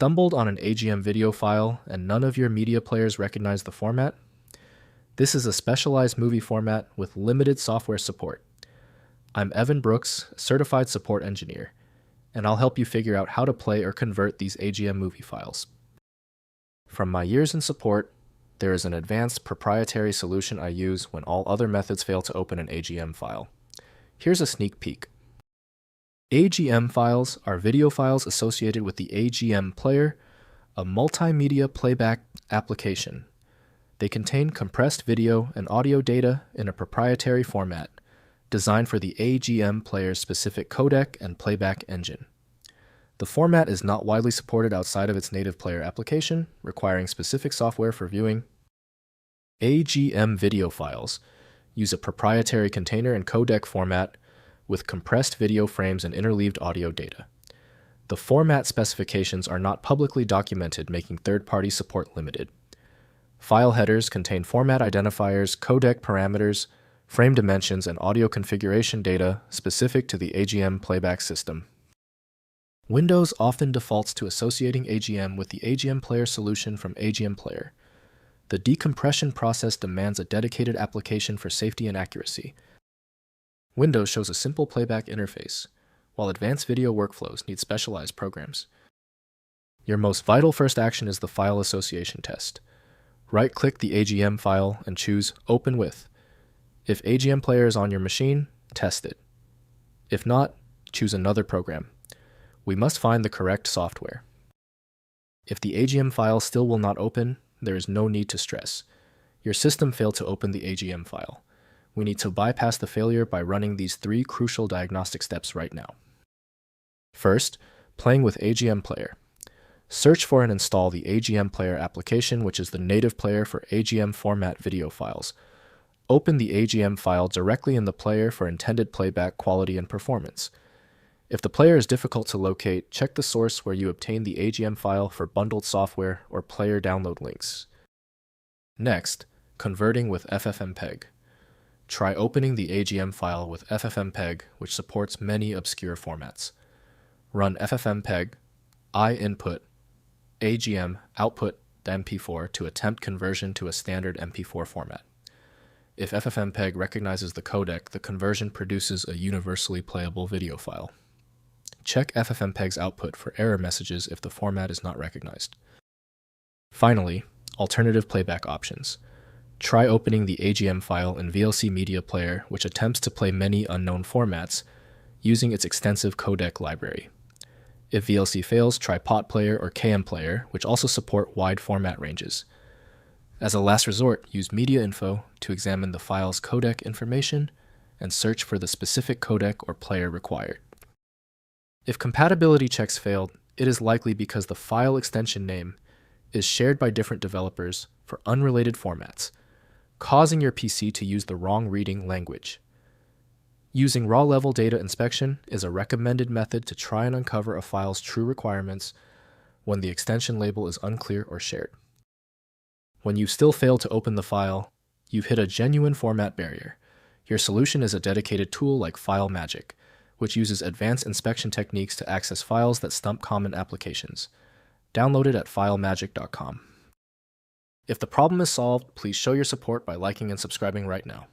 Stumbled on an AGM video file and none of your media players recognize the format? This is a specialized movie format with limited software support. I'm Evan Brooks, Certified Support Engineer, and I'll help you figure out how to play or convert these AGM movie files. From my years in support, there is an advanced proprietary solution I use when all other methods fail to open an AGM file. Here's a sneak peek. AGM files are video files associated with the AGM Player, a multimedia playback application. They contain compressed video and audio data in a proprietary format, designed for the AGM Player's specific codec and playback engine. The format is not widely supported outside of its native player application, requiring specific software for viewing. AGM video files use a proprietary container and codec format with compressed video frames and interleaved audio data. The format specifications are not publicly documented, making third-party support limited. File headers contain format identifiers, codec parameters, frame dimensions, and audio configuration data specific to the AGM playback system. Windows often defaults to associating AGM with the AGM Player solution from AGM Player. The decompression process demands a dedicated application for safety and accuracy. Windows shows a simple playback interface, while advanced video workflows need specialized programs. Your most vital first action is the file association test. Right-click the AGM file and choose Open With. If AGM Player is on your machine, test it. If not, choose another program. We must find the correct software. If the AGM file still will not open, there is no need to stress. Your system failed to open the AGM file. We need to bypass the failure by running these 3 crucial diagnostic steps right now. First, playing with AGM Player. Search for and install the AGM Player application, which is the native player for AGM format video files. Open the AGM file directly in the player for intended playback quality and performance. If the player is difficult to locate, check the source where you obtained the AGM file for bundled software or player download links. Next, converting with FFmpeg. Try opening the AGM file with FFmpeg, which supports many obscure formats. Run FFmpeg, input, AGM output MP4 to attempt conversion to a standard MP4 format. If FFmpeg recognizes the codec, the conversion produces a universally playable video file. Check FFmpeg's output for error messages if the format is not recognized. Finally, alternative playback options. Try opening the AGM file in VLC Media Player, which attempts to play many unknown formats using its extensive codec library. If VLC fails, try Pot Player or KM Player, which also support wide format ranges. As a last resort, use Media Info to examine the file's codec information and search for the specific codec or player required. If compatibility checks failed, it is likely because the file extension name is shared by different developers for unrelated formats, causing your PC to use the wrong reading language. Using raw-level data inspection is a recommended method to try and uncover a file's true requirements when the extension label is unclear or shared. When you still fail to open the file, you've hit a genuine format barrier. Your solution is a dedicated tool like FileMagick, which uses advanced inspection techniques to access files that stump common applications. Download it at filemagick.com. If the problem is solved, please show your support by liking and subscribing right now.